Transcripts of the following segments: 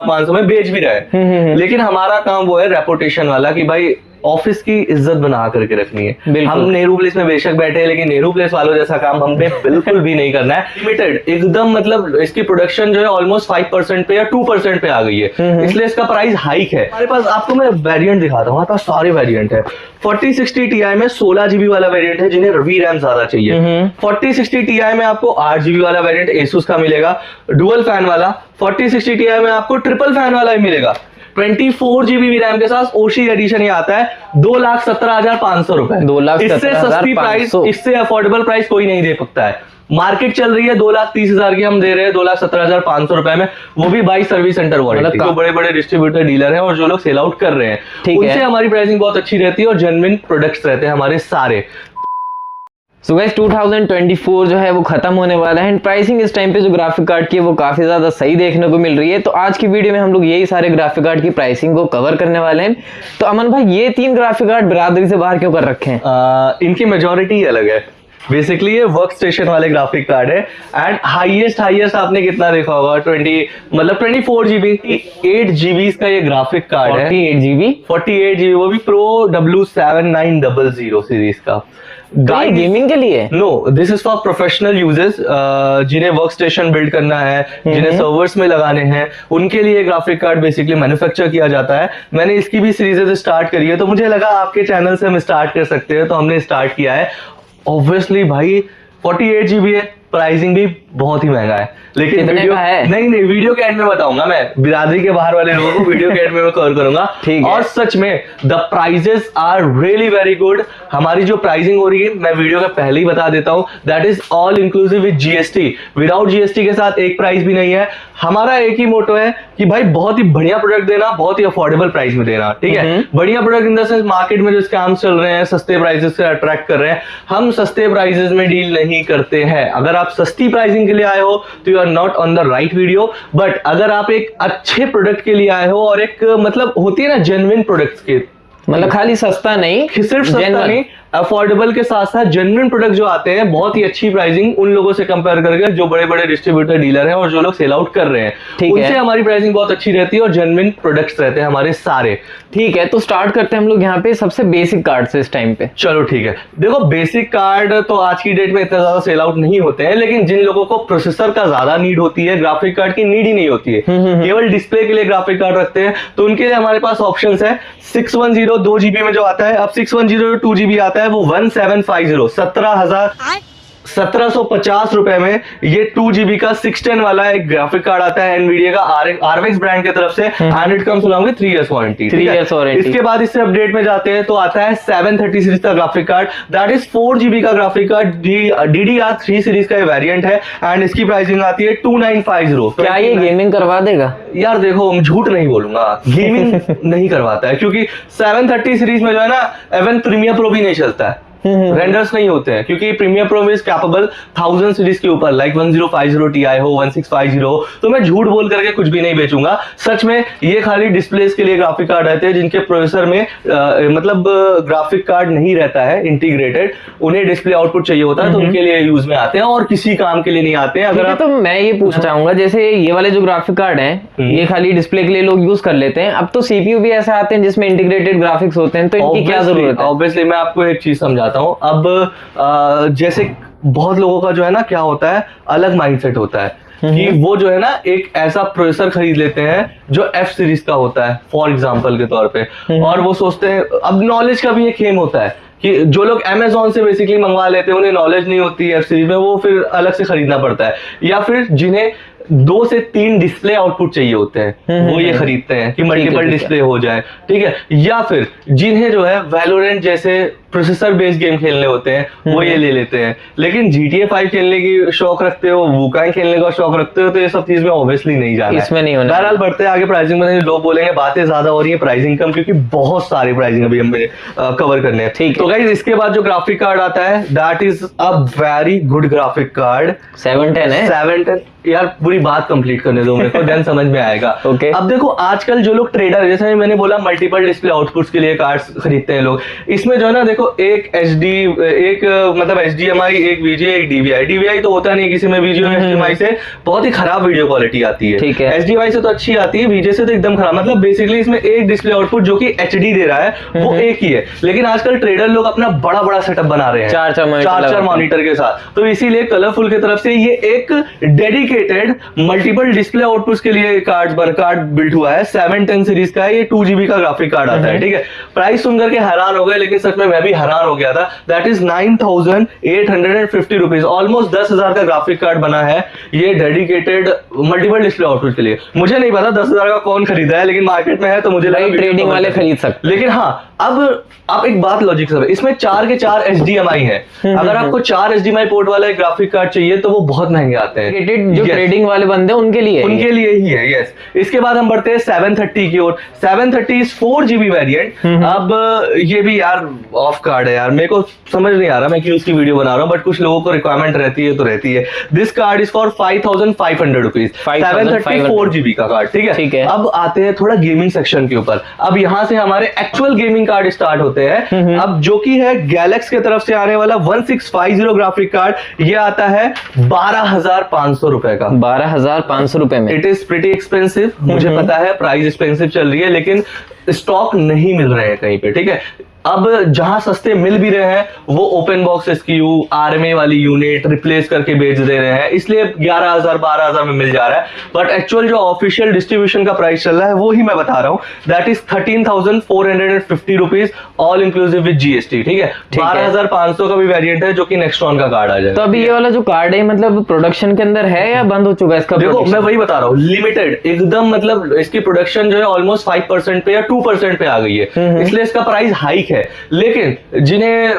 500 में बेच भी रहे हैं। लेकिन हमारा काम वो है रेपुटेशन वाला कि भाई ऑफिस की इज्जत बना करके रखनी है। हम नेहरू प्लेस में बेशक बैठे हैं, लेकिन नेहरू प्लेस वालों जैसा काम हमने बिल्कुल भी नहीं करना है। लिमिटेड एकदम, मतलब इसकी प्रोडक्शन जो है ऑलमोस्ट 5% पे या 2% पे आ गई है, इसलिए इसका प्राइस हाइक है। हमारे पास, आपको मैं वेरिएंट दिखाता हूँ, हमारे पास सारे वेरिएंट है। 4060 Ti में 16 GB वाला वेरिएंट है जिन्हें वी रैम ज्यादा चाहिए। 4060 Ti में आपको 8 GB वाला वेरिएंट Asus का मिलेगा, डुअल फैन वाला। 4060 Ti में आपको ट्रिपल फैन वाला भी मिलेगा। 24 GB रैम के साथ ओशी एडिशन ये आता है 2,17,500 रुपए। 2,17,500। इससे सस्ती प्राइस, इससे अफोर्डेबल प्राइस कोई नहीं दे सकता है। मार्केट चल रही है 2,30,000 की, हम दे रहे हैं 2,17,500 रुपए में, वो भी बाई सर्विस सेंटर वारंटी। जो बड़े बड़े डिस्ट्रीब्यूटर डीलर हैं और जो लोग सेल आउट कर रहे हैं उनसे हमारी प्राइसिंग बहुत अच्छी रहती है और जेन्युइन प्रोडक्ट्स रहते हैं हमारे सारे। सो गाइस 2024 जो है वो खत्म होने वाला है एंड प्राइसिंग इस टाइम पे जो ग्राफिक कार्ड की है वो काफी ज्यादा सही देखने को मिल रही है। तो आज की वीडियो में हम लोग यही सारे ग्राफिक कार्ड की प्राइसिंग को कवर करने वाले हैं। तो अमन भाई, ये 3 ग्राफिक कार्ड बिरादरी से बाहर क्यों कर रखे हैं? इनकी मेजोरिटी अलग है। बेसिकली ये वर्क स्टेशन वाले ग्राफिक कार्ड है एंड हाईएस्ट आपने कितना देखा होगा, 24 GB 8 GB का ये ग्राफिक कार्ड है। 48 GB, वो भी प्रो W7900 सीरीज का। गेमिंग के लिए? No, this is for professional users, जिन्हें वर्क स्टेशन बिल्ड करना है, जिन्हें सर्वर्स में लगाने हैं, उनके लिए ग्राफिक कार्ड बेसिकली मैन्युफैक्चर किया जाता है। मैंने इसकी भी सीरीज स्टार्ट करी है, तो मुझे लगा आपके चैनल से हम स्टार्ट कर सकते हैं, तो हमने स्टार्ट किया है। ऑब्वियसली भाई 48 GB है, प्राइसिंग भी बहुत ही महंगा है, लेकिन वीडियो नहीं वीडियो के एंड में बताऊंगा मैं। बिरादरी के बाहर वाले लोगों को वीडियो के एंड में मैं कवर करूंगा। और सच में the prices are really very good. हमारी जो प्राइसिंग हो रही है, मैं वीडियो का पहले ही बता देता हूं, that is all inclusive with GST। Without GST के साथ एक प्राइस भी नहीं है। हमारा एक ही मोटो है कि भाई बहुत ही बढ़िया प्रोडक्ट देना, बहुत ही अफोर्डेबल प्राइस में देना। ठीक है, बढ़िया product in the sense market में जो स्कैम्स चल रहे हैं, सस्ते प्राइसेस से अट्रैक्ट कर रहे हैं, हम सस्ते प्राइसेस में डील नहीं करते हैं। अगर आप सस्ती प्राइसिंग के लिए आए हो तो you are not on the right video. But अगर आप एक अच्छे प्रोडक्ट के लिए आए हो और एक मतलब होती है ना जेन्युइन प्रोडक्ट्स के, मतलब खाली सस्ता नहीं, सिर्फ सस्ता नहीं, अफोर्डेबल के साथ साथ जेन्युइन प्रोडक्ट जो आते हैं, बहुत ही अच्छी प्राइसिंग उन लोगों से कंपेयर करके जो बड़े बड़े डिस्ट्रीब्यूटर डीलर हैं और जो लोग सेल आउट कर रहे हैं, उनसे हमारी प्राइसिंग बहुत अच्छी रहती है और जेन्युइन प्रोडक्ट्स रहते हैं हमारे सारे। ठीक है, तो स्टार्ट करते हैं हम लोग यहाँ पे सबसे बेसिक कार्ड से इस टाइम पे। चलो ठीक है, देखो बेसिक कार्ड तो आज की डेट में इतना ज्यादा सेल आउट नहीं होते हैं, लेकिन जिन लोगों को प्रोसेसर का ज्यादा नीड होती है, ग्राफिक कार्ड की नीड ही नहीं होती है, केवल डिस्प्ले के लिए ग्राफिक कार्ड रखते हैं, तो उनके लिए हमारे पास ऑप्शंस है। 610 2 GB में जो आता है, अब 610 2 GB आता है वो 1750 1750 रुपए में ये 2 GB का 610 वाला एक ग्राफिक कार्ड आता है एनवीडिया का RX ब्रांड की तरफ से, and it comes along with 3 years warranty. 3 years warranty. इसके बाद इससे अपडेट में जाते हैं तो आता है 730 सीरीज का graphic card, that is 4 GB का ग्राफिक कार्ड, DDR3 सीरीज का वेरिएंट है एंड इसकी प्राइसिंग आती है 2950। क्या ये गेमिंग करवा देगा? यार देखो, झूठ नहीं बोलूंगा, गेमिंग नहीं करवाता है, क्योंकि 730 सीरीज में जो है ना, इवन प्रीमियर प्रो भी नहीं चलता है, रेंडर्स नहीं होते हैं, क्योंकि premier pro is capable 1000 series के ऊपर, लाइक 1050 Ti हो, 1650 हो। तो मैं झूठ बोल करके कुछ भी नहीं बेचूंगा। सच में ये खाली डिस्प्लेस के लिए ग्राफिक कार्ड रहते हैं जिनके प्रोसेसर में मतलब ग्राफिक कार्ड नहीं रहता है इंटीग्रेटेड, उन्हें डिस्प्ले आउटपुट चाहिए होता है, तो उनके लिए यूज में आते हैं और किसी काम के लिए नहीं आते हैं। अगर आप, तो मैं ये पूछना चाहूंगा, जैसे ये वाले जो ग्राफिक कार्ड हैं, ये खाली डिस्प्ले के लिए लोग यूज कर लेते हैं, अब तो CPU भी ऐसे आते हैं जिसमें इंटीग्रेटेड ग्राफिक्स होते हैं, तो इनकी क्या जरूरत है? ऑब्वियसली मैं आपको एक चीज समझाता हूं। अब जैसे बहुत लोगों का जो है ना, क्या होता है, अलग माइंडसेट होता है कि वो जो है ना एक ऐसा प्रोसेसर खरीद लेते हैं जो F सीरीज का होता है फॉर एग्जांपल के तौर पे, और वो सोचते हैं, अब नॉलेज का भी एक खेम होता है कि जो लोग Amazon से बेसिकली मंगवा लेते हैं, उन्हें नॉलेज नहीं होती है F सीरीज में, वो फिर अलग से खरीदना पड़ता है। या फिर जिन्हें 2 से 3 डिस्प्ले आउटपुट चाहिए होते हैं, वो ये खरीदते हैं कि मल्टीपल डिस्प्ले हो जाए। ठीक है, या फिर जिन्हें जो है वैलोरेंट जैसे प्रोसेसर बेस्ड गेम खेलने होते हैं, वो ये ले लेते हैं। लेकिन GTA 5 खेलने की शौक रखते हो, वुकांग खेलने का शौक रखते हो, तो ये सब चीज में ऑब्वियसली नहीं जाना, इसमें नहीं होना। बहरहाल बढ़ते हैं आगे प्राइसिंग में, लोग बोलेंगे बातें ज्यादा हो रही है, प्राइसिंग कम, क्योंकि बहुत सारी प्राइसिंग अभी हमें कवर करने हैं। ठीक, तो गाइस इसके बाद जो ग्राफिक कार्ड आता है, that is a very good graphic card. 710 है, 710 यार पूरी बात कंप्लीट करने दो मेरे को, देन समझ में आएगा। Okay. अब देखो आजकल जो लोग ट्रेडर, जैसे मैंने बोला मल्टीपल डिस्प्ले आउटपुट्स के लिए कार्ड्स खरीदते हैं लोग, इसमें जो है ना देखो एक HD, एक मतलब HDMI, एक VGA, एक DVI तो होता नहीं किसी में, VGA HDMI से बहुत ही खराब वीडियो क्वालिटी आती है, ठीक है। HDMI से तो अच्छी आती है, VGA से तो एकदम खराब। मतलब बेसिकली इसमें एक डिस्प्ले आउटपुट जो कि HD दे रहा है वो एक ही है, लेकिन आजकल ट्रेडर लोग अपना बड़ा बड़ा सेटअप बना रहे हैं चार मॉनिटर के साथ, तो इसीलिए कलरफुल की तरफ से ये एक डेडिकेटेड मल्टीपल डिस्प्ले आउटपुट्स के लिए कार्ड बिल्ड हुआ है। 710 सीरीज का है, ये 2 GB का ग्राफिक कार्ड आता है, ठीक है। प्राइस सुनकर के हैरान हो गए, लेकिन सच में मैं भी हैरान हो गया था। दैट इज 9850 रुपीज, ऑलमोस्ट 10,000 का ग्राफिक कार्ड बना है ये डेडिकेटेड मल्टीपल डिस्प्ले आउटपुट के लिए। मुझे नहीं पता 10,000 का कौन खरीदा है, लेकिन मार्केट में है तो मुझे ट्रेडिंग वाले खरीद सकते। लेकिन हाँ, अब आप एक बात लॉजिक से, इसमें 4 के 4 HDMI है। अगर आपको 4 HDMI पोर्ट वाला एक ग्राफिक कार्ड चाहिए तो वो बहुत महंगे आते हैं, जो ट्रेडिंग वाले बंदे उनके लिए ही है। यस, इसके बाद हम बढ़ते हैं 730 की ओर। 730 इज 4 GB वेरिएंट। अब ये भी यार ऑफ कार्ड है यार, मेरे को समझ नहीं आ रहा मैं क्यों उसकी वीडियो बना रहा हूँ, बट कुछ लोगों को रिक्वायरमेंट रहती है तो रहती है। This card is for 5500 rupees, 730 4 GB का कार्ड, ठीक है। अब आते हैं थोड़ा गेमिंग सेक्शन के ऊपर। अब यहाँ से हमारे एक्चुअल गेमिंग कार्ड स्टार्ट होते हैं। अब जो कि है गैलेक्स की तरफ से आने वाला 1650 ग्राफिक कार्ड, ये आता है 12,500 रुपए का। 12,500 रुपए में। इट इज प्रिटी एक्सपेंसिव, मुझे पता है प्राइस एक्सपेंसिव चल रही है, लेकिन स्टॉक नहीं मिल रहे हैं कहीं पे, ठीक है। अब जहां सस्ते मिल भी रहे हैं वो ओपन बॉक्स SKU, RMA वाली यूनिट रिप्लेस करके बेच दे रहे हैं, इसलिए 11,000 12,000 में मिल जा रहा है। बट एक्चुअल जो ऑफिशियल डिस्ट्रीब्यूशन का प्राइस चल रहा है वो ही मैं बता रहा हूं, that is 13,450 rupees all inclusive with GST, ठीक है। 12,500 का भी वेरिएंट है जो कि नेक्स्ट्रॉन का कार्ड आ जाएगा। तो अभी ये वाला जो कार्ड है मतलब प्रोडक्शन के अंदर है या बंद हो चुका है इसका? देखो मैं वही बता रहा हूँ, लिमिटेड एकदम, मतलब इसकी प्रोडक्शन जो है ऑलमोस्ट 5% पे या 2% पे आ गई है, इसलिए इसका प्राइस हाइक है। लेकिन जिन्हें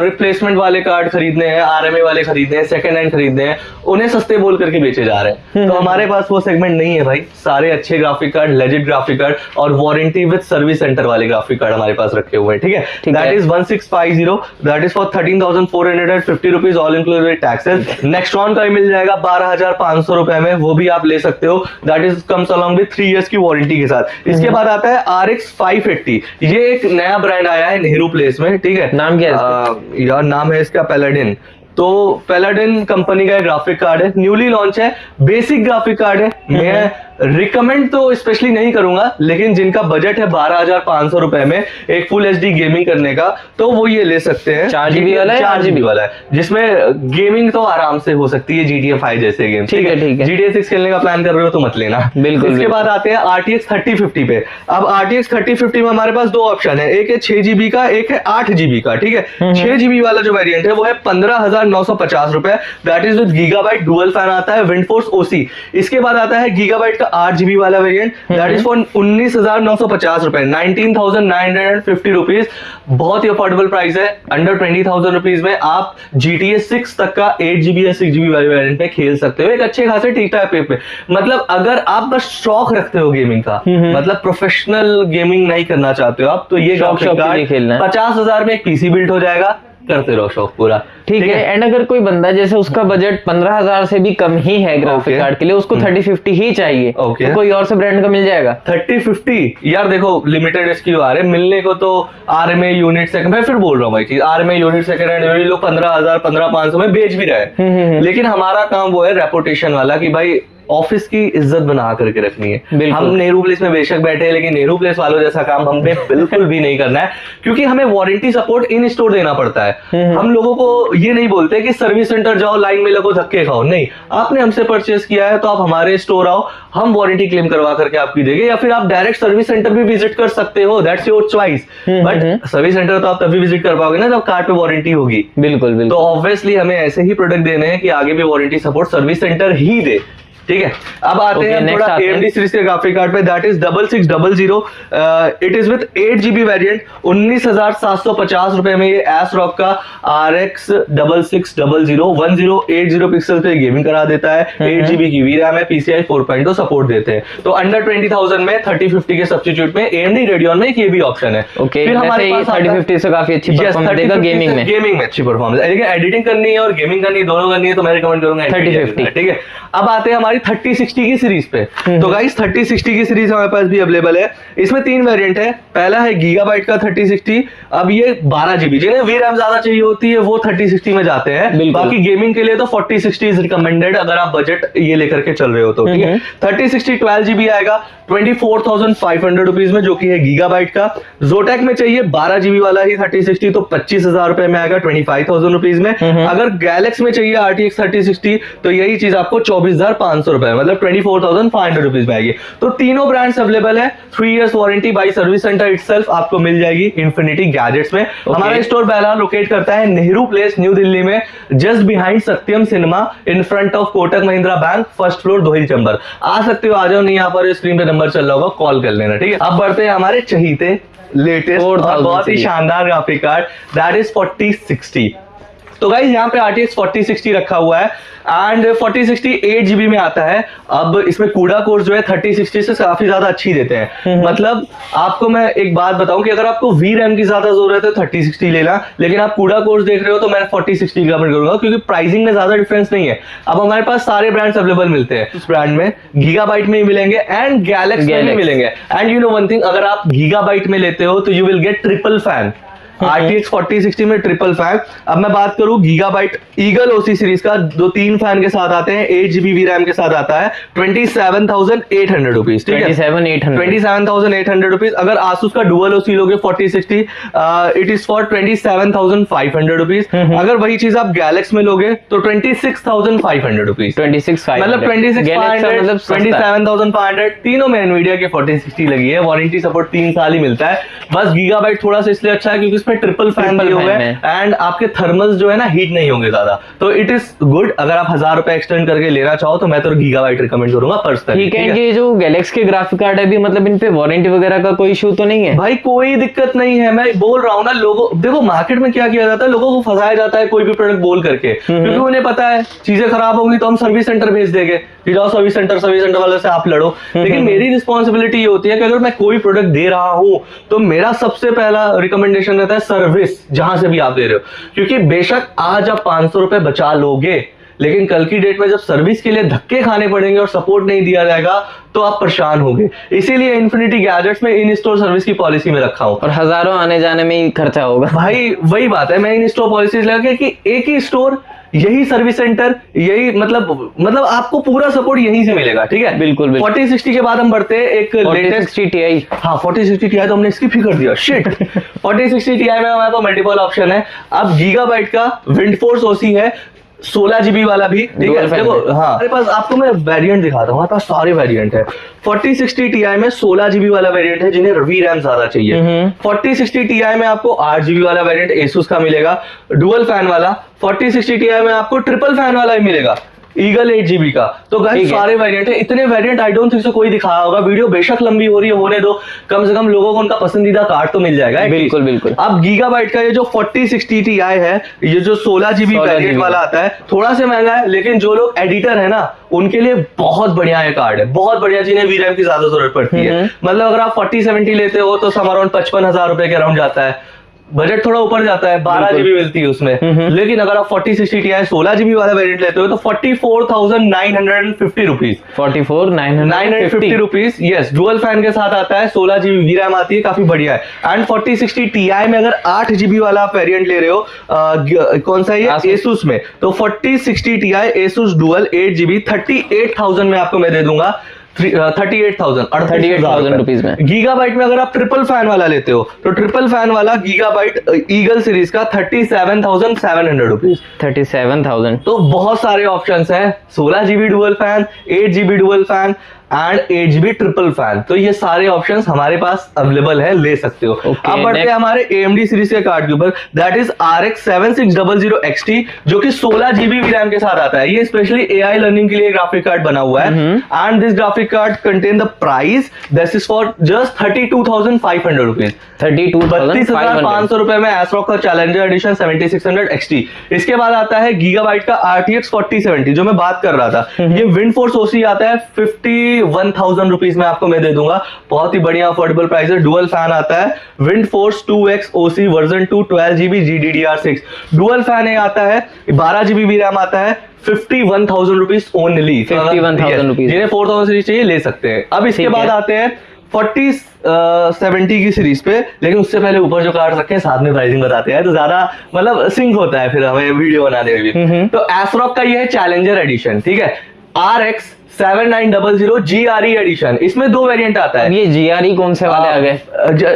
रिप्लेसमेंट वाले कार्ड खरीदने हैं, RMA वाले खरीदने हैं, सेकंड हैंड खरीदने हैं, उन्हें सस्ते बोल करके बेचे जा रहे हैं। तो हमारे पास वो सेगमेंट नहीं है भाई, सारे अच्छे graphic card, legit graphic card और वारंटी विद सर्विस सेंटर वाले ग्राफिक कार्ड हमारे पास रखे हुए हैं, ठीक है। That is 1650, that is for 13,450 rupees all inclusive taxes. Nextron का भी मिल जाएगा 12,500 रुपए में, वो भी आप ले सकते हो। That is comes along with 3 years की वारंटी के साथ। इसके बाद आता है RX 580, ये एक नया ब्रांड आया है नेहरू प्लेस में, ठीक है। नाम क्या है यार नाम है इसका पैलाडिन। तो पैलाडिन कंपनी का ग्राफिक कार्ड है, न्यूली लॉन्च है, बेसिक ग्राफिक कार्ड है। मैं रिकमेंड तो स्पेशली नहीं करूंगा, लेकिन जिनका बजट है 12,500 रुपए में एक फुल HD गेमिंग करने का, तो वो ये ले सकते हैं। 4 GB वाला है, 4 GB वाला है, जिसमें गेमिंग तो आराम से हो सकती है, GTA 5 जैसे गेम, ठीक है। GTA 6 खेलने का प्लान कर रहे हो तो मत लेना, बिल्कुल। इसके बाद आते हैं RTX 3050 पे। अब RTX 3050 में हमारे पास 2 ऑप्शन है, एक है 6 GB का, एक है 8 GB का, ठीक है। 6 GB वाला जो वेरिएंट है वो है 15,950 रुपए, that is with gigabyte dual fan आता है, विंडफोर्स OC। इसके बाद आता है गीगाबाइट का 8 GB वाला वेरिएंट, दैट इज फॉर 19,950 रुपए, 19,950 रुपीज। बहुत ही अफोर्डेबल प्राइस है, अंडर 20,000 रुपीज में आप GTA 6 तक का 8 GB या 6 GB वाले वेरिएंट में खेल सकते हो, एक अच्छे खासे ठीक ठाक पे। मतलब अगर आप बस शौक रखते हो गेमिंग का, मतलब प्रोफेशनल गेमिंग नहीं करना चाहते हो आप, तो ये ग्राफिक कार्ड 50,000 में एक PC बिल्ड हो जाएगा, करते रहो शौक पूरा, ठीक है। एंड अगर कोई बंदा जैसे उसका बजट 15,000 से भी कम ही है ग्राफिक कार्ड के लिए, उसको 3050 ही चाहिए, तो कोई और से ब्रांड का मिल जाएगा? 3050 यार देखो लिमिटेड SKU आ रहे हैं, मिलने को तो RMA यूनिट सेकंड, मैं फिर बोल रहा हूँ भाई कि RMA यूनिट सेकंड हैंड लोग 15,000 15,500 में बेच भी रहे हैं, लेकिन हमारा काम वो है रेपुटेशन वाला कि भाई ऑफिस की इज्जत बना करके रखनी है। हम नेहरू प्लेस में बेशक बैठे हैं, लेकिन नेहरू प्लेस वालों जैसा काम हमें बिल्कुल भी नहीं करना है, क्योंकि हमें वारंटी सपोर्ट इन स्टोर देना पड़ता है। हम लोगों को ये नहीं बोलते कि सर्विस सेंटर जाओ, लाइन में लगो, धक्के खाओ, नहीं। आपने हमसे परचेस किया है तो आप हमारे स्टोर आओ, हम वारंटी क्लेम करवा करके आपकी देंगे, या फिर आप डायरेक्ट सर्विस सेंटर भी विजिट कर सकते हो, that's your choice. But service centre तो आप तभी विजिट कर पाओगे ना जब कार्ड पे वारंटी होगी। बिल्कुल। तो ऑब्वियसली हमें ऐसे ही प्रोडक्ट देने हैं कि आगे भी वारंटी सपोर्ट सर्विस सेंटर ही दे, ठीक है। अब आते Okay, हैं next थोड़ा आते हैं। AMD सीरीज के ग्राफिक कार्ड पे, that is 6600। It is with 8GB variant. 19,750 रुपए में ये ASRock का RX 6600 1080 पिक्सल पे गेमिंग करा देता है। 8GB की VRAM है, PCI 4.0 सपोर्ट देते हैं। तो अंडर 20,000 में 3050 के सब्स्टिट्यूट में AMD Radeon में ये भी ऑप्शन है। ओके, फिर हमारे पास 3050 से काफी अच्छी परफॉर्मेंस देगा गेमिंग में। गेमिंग में अच्छी परफॉर्मेंस, लेकिन एडिटिंग करनी है और गेमिंग करनी है, दोनों करनी है, तो मैं रिकमेंड करूंगा 3050, ठीक है। अब आते हैं हमारी 3060 की सीरीज पे। तो गाइस 3060 की सीरीज हमारे पास भी अवेलेबल है। इसमें 3 वेरिएंट है। पहला है गीगाबाइट का 3060। अब ये 12GB, जिन्हें VRAM ज्यादा चाहिए होती है वो 3060 में जाते हैं। बाकी गेमिंग के लिए तो 4060 इज रिकमेंडेड, अगर आप बजट ये लेकर के चल रहे हो तो, ठीक है। 3060 12GB आएगा 24,500 रुपीज में, जो कि है गीगाबाइट का। जोटेक में चाहिए 12GB वाला ही 3060 तो 25,000 रुपए में आएगा 25,000 रुपीज में। अगर गैलेक्स में चाहिए RTX 3060 तो यही चीज आपको 24,500 रुपए, मतलब 24,500 रुपीज में आएगी। तो तीनों ब्रांड्स अवेलेबल है। 3 years warranty by service centre itself आपको मिल जाएगी इन्फिनिटी गैजेट्स में। हमारा स्टोर बेला लोकेट करता है नेहरू प्लेस, न्यू दिल्ली में, just behind Satyam cinema, in front of Kotak Mahindra bank, first floor, दोहिल चंबर। आ सकते हो, आ जाओ, नहीं यहाँ पर स्क्रीन पे नंबर चल रहा होगा, कॉल कर लेना, ठीक है। अब बढ़ते हैं हमारे चहीते लेटेस्ट और बहुत ही शानदार ग्राफिक कार्ड, दैट इज 4060। तो गाइस यहाँ पे RTX 4060 रखा हुआ है एंड 4060 8GB में आता है। अब इसमें कूडा कोर जो है 3060 से काफी ज्यादा अच्छी देते हैं। मतलब आपको मैं एक बात बताऊं कि अगर आपको VRAM की ज्यादा जरूरत है 3060 लेना, लेकिन आप कूडा कोर्स देख रहे हो तो मैं 4060 रिकमेंड करूंगा, क्योंकि प्राइसिंग में ज्यादा डिफरेंस नहीं है। अब हमारे पास सारे ब्रांड्स अवेलेबल मिलते हैं। उस ब्रांड में गीगाबाइट में मिलेंगे एंड गैलेक्स में भी मिलेंगे। And you know one thing, अगर आप गीगाबाइट में लेते हो तो you will get triple fan. RTX 4060 में ट्रिपल फैन। अब मैं बात करूं गीगाबाइट ईगल OC सीरीज का, 2-3 फैन के साथ आते हैं, 8GB VRAM के साथ आता है 27,800 रुपीज, ठीक है। 27,800 रुपीज। अगर Asus का डुअल OC लोगे 4060 इट इज फॉर 27,500 रुपीज। अगर वही चीज आप गैलेक्स में लोगे तो 26,500 रुपीज, मतलब 27,500। तीनों में एनवीडिया के 4060 लगी है। वारंटी सपोर्ट 3 साल ही मिलता है। बस गीगाबाइट थोड़ा सा इसलिए अच्छा है क्योंकि इसमें ट्रिपल फैन दिए हुए हैं एंड आपके थर्मल्स जो है ना हीट नहीं होंगे ज्यादा, तो इट इज गुड। अगर आप 1000 रुपए एक्सटेंड करके लेना चाहो तो मैं तो गीगाबाइट रिकमेंड करूंगा पर्सनली। ठीक है। ये जो गैलेक्सी के ग्राफिक कार्ड है भी, मतलब इन पे वारंटी वगैरह का कोई इशू तो नहीं है? भाई कोई दिक्कत नहीं है। मैं बोल रहा हूँ ना, लोगों देखो मार्केट में क्या किया जाता है, लोगों को फंसाया जाता है कोई भी प्रोडक्ट बोल करके, क्योंकि उन्हें पता है चीजें खराब होंगी तो हम सर्विस सेंटर भेज देंगे, जाओ सर्विस सेंटर वाले से आप लड़ो। लेकिन मेरी रिस्पॉन्सिबिलिटी ये होती है कि अगर मैं कोई प्रोडक्ट दे रहा हूं तो मेरा सबसे पहला रिकमेंडेशन रहता है सर्विस, जहां से भी आप दे रहे हो। क्योंकि बेशक आज आप 500 रुपए बचा लोगे, लेकिन कल की डेट में जब सर्विस के लिए धक्के खाने पड़ेंगे और सपोर्ट नहीं दिया जाएगा तो आप परेशान होंगे। इसीलिए इन्फिनिटी गैजेट्स में इन स्टोर सर्विस की पॉलिसी में रखा हूं। और हजारों आने जाने में ही खर्चा होगा। भाई वही बात है, मैं इन स्टोर पॉलिसी लगा कि एक ही स्टोर, यही सर्विस सेंटर, यही मतलब आपको पूरा सपोर्ट यहीं से मिलेगा, ठीक है। बिल्कुल। 4060 के बाद हम बढ़ते हैं एक लेटेस्ट 4060 Ti। हाँ 4060 Ti तो हमने स्किप ही कर दिया, शिट। 4060 Ti में हमारे पास मल्टीपल ऑप्शन है। अब गीगाबाइट का विंडफोर्स OC है, 16GB वाला भी, ठीक है। देखो हाँ, हमारे पास आपको मैं वेरिएंट दिखाता हूँ, हमारे पास सारे वेरिएंट है। 4060 Ti में 16GB वाला वेरिएंट है जिन्हें VRAM ज्यादा चाहिए। 4060 Ti में आपको 8GB वाला वेरिएंट Asus का मिलेगा, डुअल फैन वाला। 4060 Ti में आपको ट्रिपल फैन वाला ही मिलेगा, ईगल 8GB का। तो गाइस सारे वेरिएंट है, इतने variant I don't think so कोई दिखाया होगा। वीडियो बेशक लंबी हो रही है, होने दो, कम से कम लोगों को उनका पसंदीदा कार्ड तो मिल जाएगा। बिल्कुल बिल्कुल। अब गीगाबाइट का ये जो 4060 Ti है, ये जो 16GB वेरिएंट वाला आता है, थोड़ा सा महंगा है, लेकिन जो लोग एडिटर है ना उनके लिए बहुत बढ़िया ये कार्ड है, बहुत बढ़िया, जिन्हें VRAM की ज्यादा जरूरत पड़ती है। मतलब अगर आप 4070 लेते हो तो सम अराउंड 55,000 रुपए के अराउंड जाता है। बजट थोड़ा ऊपर जाता है, 12GB मिलती है उसमें। लेकिन अगर आप 4060 Ti 16GB वाला वेरिएंट लेते हो तो 44,950 rupees, 44,950 rupees. Yes, dual fan के साथ आता है, 16GB VRAM आती है, काफी बढ़िया है। एंड 4060 Ti में अगर 8GB वाला आप वेरिएंट ले रहे हो, कौन सा ये Asus में, तो 4060 Ti Asus डुअल 8GB 38,000 में आपको मैं दे दूंगा। 38,000 रुपीज में। गीगाबाइट में अगर आप ट्रिपल फैन वाला लेते हो तो ट्रिपल फैन वाला गीगाबाइट ईगल सीरीज का 37,700 रुपीज। 37,000। तो बहुत सारे ऑप्शंस हैं, 16GB dual fan, 8GB dual fan. And 8GB triple fan. तो ये सारे ऑप्शंस हमारे पास अवेलेबल है, ले सकते हो। Okay, अब बढ़ते हैं हमारे AMD सीरीज के कार्ड के ऊपर, दैट इज RX 7600 XT, जो कि 16GB रैम के साथ आता है। ये स्पेशली AI लर्निंग के लिए ग्राफिक कार्ड बना हुआ है and this graphic card contain the price this is for just 32,500 rupees, 32,500 रुपए में एसरॉक का चैलेंजर एडिशन 7600 XT। इसके बाद आता है गीगाबाइट का RTX 4070 जो मैं बात कर रहा था। ये विंड फोर्स ओसी आता है 51,000 रुपीज में आपको मैं दे दूंगा, बहुत ही बढ़िया अफोर्डेबल प्राइस है। डुअल फैन आता है wind force 2X OC version 2 12GB GDDR6 dual fan आता है, 12GB रैम आता है, 51,000 रुपीज ओनली। 51,000 रुपीज, जिन्हें 4000 सीरीज चाहिए ले सकते हैं। अब इसके बाद आते हैं 4070 की सीरीज पे, लेकिन उससे पहले ऊपर जो कार्ड रखे हैं साथ में प्राइसिंग बताते हैं तो ज्यादा मतलब सिंक होता है फिर हमें वीडियो बनाने में भी। तो एसरॉक का ये है चैलेंजर एडिशन, ठीक है, RX 7900 GRE एडिशन। इसमें दो वेरिएंट आता है। ये GRE कौन से वाले आ गए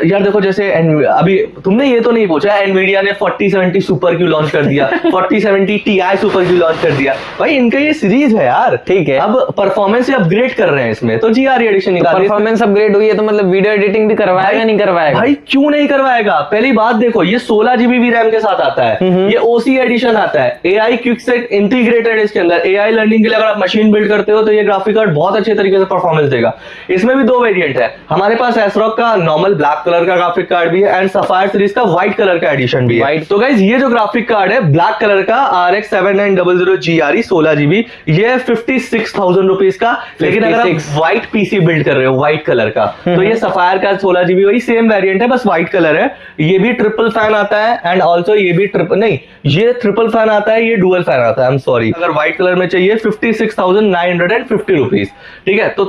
यार देखो, जैसे अभी तुमने ये तो नहीं पूछा एनवीडिया ने 4070 सुपर क्यों लॉन्च कर दिया, 4070 Ti सुपर क्यों लॉन्च कर दिया, भाई इनका ये सीरीज है यार, ठीक है। अब परफॉर्मेंस अपग्रेड कर रहे हैं इसमें, तो GRE एडिशन निकाल। परफॉर्मेंस अपग्रेड हुई है तो मतलब वीडियो एडिटिंग भी करवाएगा नहीं करवाएगा? भाई क्यों नहीं करवाएगा, पहली बात देखो ये 16GB रैम के साथ आता है, ये OC एडिशन आता है, AI क्विकसेट इंटीग्रेटेड इसके अंदर। AI लर्निंग के लिए अगर आप मशीन बिल्ड करते हो तो ये ग्राफिक कार्ड बहुत अच्छे तरीके से परफॉर्मेंस देगा। इसमें भी दो वेरिएंट है हमारे पास, एसरॉक का नॉर्मल ब्लैक कलर का ग्राफिक कार्ड भी है एंड सफायर सीरीज का व्हाइट कलर का एडिशन भी है। तो गाइस ये जो ग्राफिक कार्ड है ब्लैक कलर का RX 7900 GRE 16GB, ये है 56,000 रुपीज का। लेकिन अगर आप व्हाइट पीसी बिल्ड कर रहे हो व्हाइट कलर का, तो ये सफायर का 16GB वही सेम वेरिएंट है, बस व्हाइट कलर है। ये भी ट्रिपल फैन आता है एंड ऑल्सो ये भी ये ट्रिपल फैन आता है, ये डुअल फैन आता है। आई एम सॉरी, अगर व्हाइट कलर में चाहिए 56,950 रुपीज, ठीक है। तो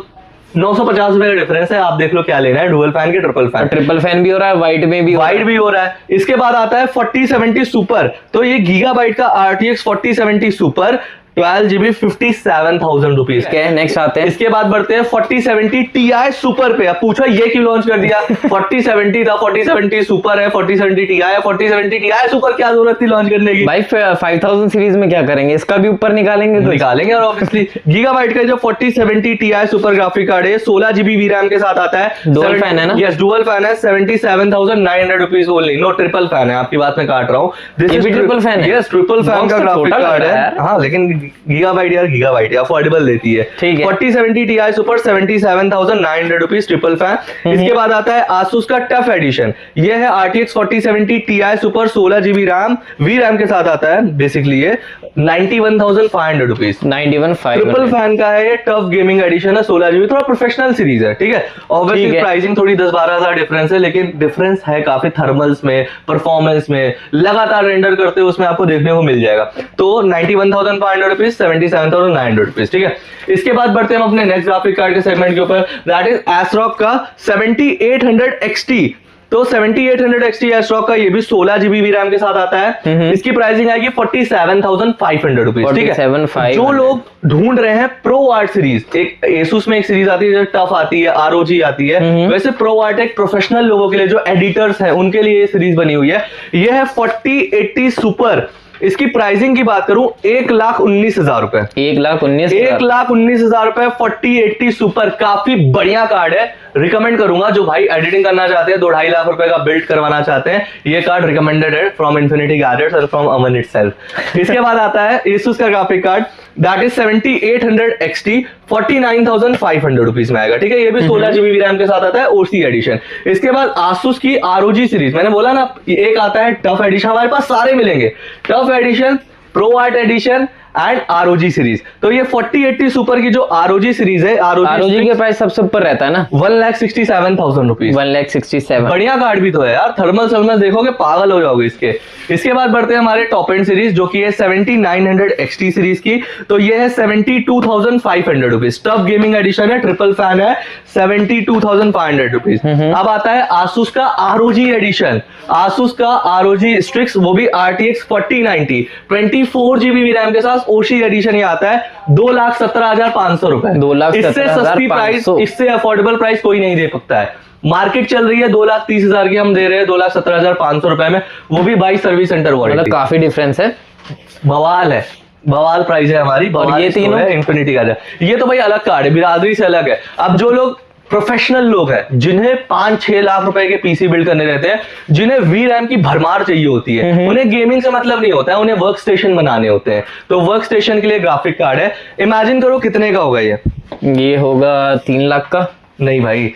950 रुपए का डिफरेंस है, आप देख लो क्या लेना है, डुअल फैन के ट्रिपल फैन। ट्रिपल फैन भी हो रहा है, व्हाइट में भी हो रहा है। इसके बाद आता है 4070 सुपर, तो ये गीगाबाइट का RTX 4070 super 12GB 57,000 rupees. Next आते हैं, इसके बाद बढ़ते हैं 4070 Ti सुपर पे। अब पूछो ये क्यों लॉन्च कर दिया, 4070 था, 4070 सुपर है, 4070 Ti है, 4070 Ti सुपर क्या जरूरत थी लॉन्च करने की? भाई 5000 सीरीज में क्या करेंगे, इसका भी ऊपर निकालेंगे और ऑब्वियसली गीगाबाइट का जो 4070 Ti सुपर ग्राफिक कार्ड है 16GB रैम के साथ आता है। डुअल फैन है ना? यस, डुअल फैन है, 77,900 rupees only. No, triple fan है, आपकी बात में काट रहा हूँ। दिस इज ट्रिपल फैन है। यस, ट्रिपल फैन का ग्राफिक कार्ड है। हाँ, लेकिन गीगाबाइट अफोर्डेबल देती है, ठीक है। 4070 Ti super 77,900 rupees triple fan. इसके बाद आता है Asus का टफ एडिशन, ये है RTX 4070 Ti super 16GB RAM V RAM के साथ आता है। बेसिकली ये 91,500 रुपीज, 91,500 ट्रिपल फैन का है। ये टफ गेमिंग एडिशन है, 16GB, थोड़ा प्रोफेशनल सीरीज है, ठीक है। ऑब्वियसली प्राइसिंग थोड़ी 10-12 हजार डिफरेंस है, लेकिन डिफरेंस है काफी थर्मल्स में, परफॉर्मेंस में, लगातार रेंडर करते हुए उसमें आपको देखने को मिल जाएगा। तो 91,500 रुपीज, 77,900 रुपीज, ठीक है। इसके बाद बढ़ते हैं हम अपने नेक्स्ट ग्राफिक कार्ड के सेगमेंट के ऊपर, दैट इज एसरॉक का 7800 XT। तो 7800 XT एसरॉक का, ये भी 16GB रैम के साथ आता है। इसकी प्राइसिंग आएगी 47,500 रुपीज, ठीक है। जो लोग ढूंढ रहे हैं प्रो आर्ट सीरीज, एक Asus में एक सीरीज आती है जो टफ आती है, ROG आती है, वैसे प्रो आर्ट एक प्रोफेशनल लोगों के लिए, जो एडिटर्स हैं उनके लिए ये सीरीज बनी हुई है। ये है 4080 सुपर। इसकी प्राइसिंग की बात करूं 1,19,000 रुपए, 1,19,000 रुपए 4080 सुपर। काफी बढ़िया कार्ड है, रिकमेंड करूंगा। जो भाई एडिटिंग करना चाहते हैं, 2-2.5 लाख रुपए का बिल्ड करवाना चाहते हैं, ये कार्ड रिकमेंडेड है फ्रॉम इन्फिनिटी गैजेट्स और फ्रॉम अमन इटसेल्फ। इसके बाद आता है Asus का graphic card, that is 7800 XT 49,500 rupees में आएगा, ठीक है। ये भी 16GB रैम के साथ आता है, OC एडिशन। इसके बाद Asus की ROG सीरीज, मैंने बोला ना एक आता है टफ एडिशन, हमारे पास सारे मिलेंगे, tough edition, pro art edition and ROG series. तो ये 4080 सुपर की जो ROG सीरीज है, ROG के प्राइस सबसे ऊपर रहता है ना, 1,67,000 रुपीज, 1,67,000। बढ़िया कार्ड भी तो है यार, थर्मल देखोगे पागल हो जाओगे इसके। इसके बाद बढ़ते हैं हमारे टॉप एंड सीरीज, जो कि है 7900 XT सीरीज की। तो ये है 72,500 रुपीज, टफ गेमिंग एडिशन है, ट्रिपल फैन है, 72,500 रुपीज। अब आता है Asus का ROG एडिशन, Asus का ROG Strix, वो भी RTX 4090 24GB रैम के साथ OC एडिशन। ये आता है 2,17,500 रुपए, 2,17,500। इससे सस्ती प्राइस, इससे अफोर्डेबल प्राइस कोई नहीं दे सकता है। मार्केट चल रही है 2,30,000 की, हम दे रहे हैं 2,17,500 रुपए में, वो भी बाई सर्विस सेंटर वारंटी। मतलब काफी डिफरेंस है, बवाल है। बवाल प्राइस है हमारी। और ये तीनों इंफिनिटी का ये तो भाई अलग कार्ड है, बिरादरी से अलग है। अब जो लोग प्रोफेशनल लोग हैं जिन्हें 5-6 लाख रुपए के पीसी बिल्ड करने रहते हैं, जिन्हें वी रैम की भरमार चाहिए होती है, उन्हें गेमिंग से मतलब नहीं होता है, उन्हें वर्क स्टेशन बनाने होते हैं, तो वर्क स्टेशन के लिए ग्राफिक कार्ड है। इमेजिन करो कितने का होगा ये होगा 3 लाख का। नहीं भाई,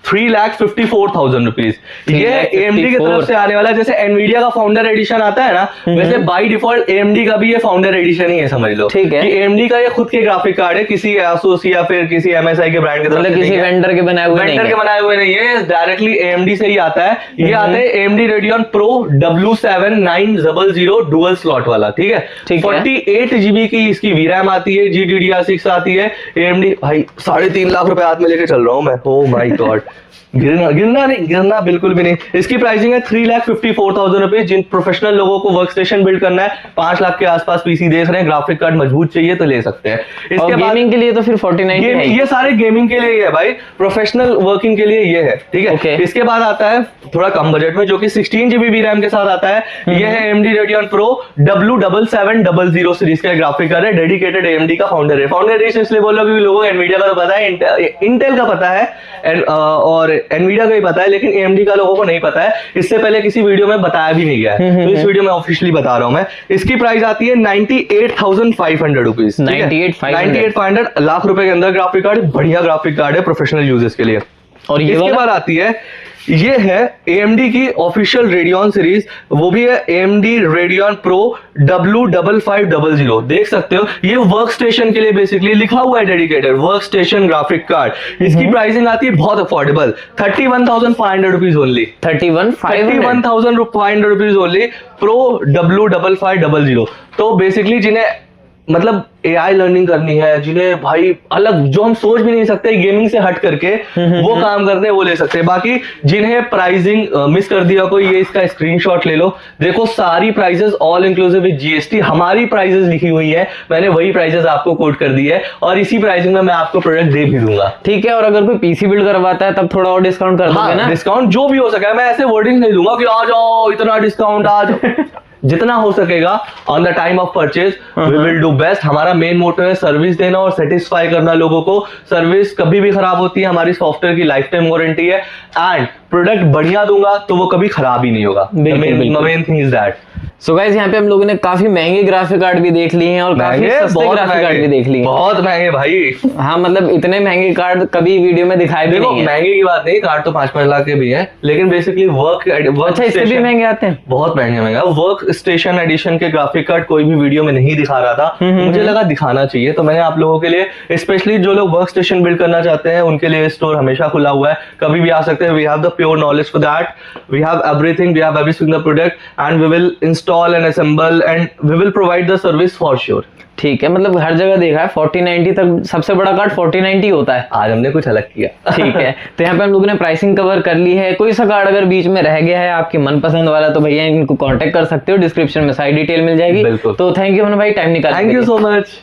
3,54,000 रुपीज। ये AMD की तरफ से आने वाला, जैसे एनवीडिया का फाउंडर एडिशन आता है ना, वैसे बाय डिफॉल्ट AMD का भी ये फाउंडर एडिशन ही है, समझ लो। ठीक है, कि AMD का ये खुद के ग्राफिक कार्ड है, किसी ASUS या फिर किसी MSI के ब्रांड की तरफ से, किसी वेंडर के बनाए हुए नहीं है, डायरेक्टली AMD से ही आता है। ये आता है AMD Radeon Pro W7900 dual slot वाला, ठीक है। 48 GB की इसकी VRAM आती है, GDDR6 आती है। AMD भाई 3.5 लाख रुपए हाथ में लेके चल रहा हूं मैं, ओ माय गॉड। गिरना बिल्कुल भी नहीं। इसकी प्राइसिंग है 3,54,000 रुपीज। जिन प्रोफेशनल लोगों को वर्क स्टेशन बिल्ड करना है, 5 लाख के आसपास पीसी देख रहे हैं, ग्राफिक कार्ड मजबूत चाहिए तो ले सकते हैं। इसके बाद गेमिंग के लिए तो फिर 49 है। ये सारे गेमिंग के लिए ही है भाई, प्रोफेशनल वर्किंग के लिए ये है, ठीक है। इसके बाद आता है थोड़ा कम बजट में, जो कि 16 GB VRAM के साथ आता है। ये है AMD Radeon Pro W7700 series का ग्राफिक कार्ड है, डेडिकेटेड AMD का फाउंडर है। फाउंडर है इसलिए बोल रहा हूं क्योंकि लोगों को एनवीडिया का तो पता है, इंटेल का पता है और एनवीडिया का ही पता है, लेकिन AMD का लोगों को नहीं पता है। इससे पहले किसी वीडियो में बताया भी नहीं गया है, तो इस वीडियो में ऑफिशियली बता रहा हूं मैं। इसकी प्राइस आती है 98,500 रुपीज। 98,500 लाख रुपए के अंदर ग्राफिक कार्ड, बढ़िया ग्राफिक कार्ड है प्रोफेशनल यूजर्स के लिए। और इसके बाद आती है, ये है AMD की ऑफिशियल Radeon सीरीज, वो भी है AMD Radeon Pro W5500। देख सकते हो, ये वर्क स्टेशन के लिए बेसिकली लिखा हुआ है, dedicated work station graphic card. इसकी प्राइसिंग आती है बहुत affordable, 31,500 rupees only. 31,500 rupees only, Pro W5500। तो बेसिकली जिन्हें मतलब AI लर्निंग करनी है, जिन्हें भाई अलग जो हम सोच भी नहीं सकते गेमिंग से हट करके वो काम करते हैं, वो ले सकते हैं। बाकी जिन्हें प्राइसिंग मिस कर दिया कोई, ये इसका स्क्रीनशॉट ले लो, देखो सारी prices all inclusive with GST हमारी प्राइसेस लिखी हुई है, मैंने वही प्राइसेस आपको कोट कर दी है, और इसी प्राइसिंग में मैं आपको प्रोडक्ट दे भी दूंगा, ठीक है। और अगर कोई पीसी बिल्ड करवाता है तब थोड़ा और डिस्काउंट कर दोगे ना? डिस्काउंट जो भी हो सके, मैं ऐसे वर्डिंग नहीं दूंगा कि आ जाओ इतना डिस्काउंट आ जाओ। जितना हो सकेगा on the time of purchase we will do best. हमारा मेन मोटो है सर्विस देना और सेटिस्फाई करना लोगों को। सर्विस कभी भी खराब होती है, हमारी सॉफ्टवेयर की लाइफ टाइम वारंटी है, एंड प्रोडक्ट बढ़िया दूंगा तो वो कभी खराब ही नहीं होगा। Main thing is that. So guys, यहाँ पे हम लोगों ने काफी महंगे ग्राफिक कार्ड भी देख लिए हैं और काफी सस्ते ग्राफिक कार्ड भी देख लिए हैं। बहुत महंगे भाई। हाँ, मतलब इतने महंगे कार्ड कभी वीडियो में दिखाए भी नहीं है। महंगे की बात नहीं, कार्ड तो 5-5 लाख के भी हैं, लेकिन बेसिकली वर्क अच्छा, इससे भी महंगे आते हैं, बहुत महंगे। वर्क स्टेशन एडिशन के ग्राफिक कार्ड कोई भी वीडियो में नहीं दिखा रहा था, मुझे लगा दिखाना चाहिए, तो मैंने आप लोगों के लिए, स्पेशली जो लोग वर्क स्टेशन बिल्ड करना चाहते हैं, उनके लिए स्टोर हमेशा खुला हुआ है, कभी भी आ सकते हैं। We have the pure knowledge for that, we have everything, we have every single product, and we will install and assemble and we will provide the service for sure. ठीक है, मतलब हर जगह देखा है 4090 तक सबसे बड़ा कार्ड 4090 होता है। आज हमने कुछ अलग किया। ठीक है, तो यहाँ पे हम लोगों ने प्राइसिंग कवर कर ली है। कोई सा कार्ड अगर बीच में रह गया है आपकी मनपसंद वाला, तो भैया इनको कांटेक्ट कर सकते हो, डिस्क्रिप्शन में सारी डिटेल मिल जाएगी। बिल्कुल। तो थैंक यू भाई, टाइम निकाल। Thank you so much.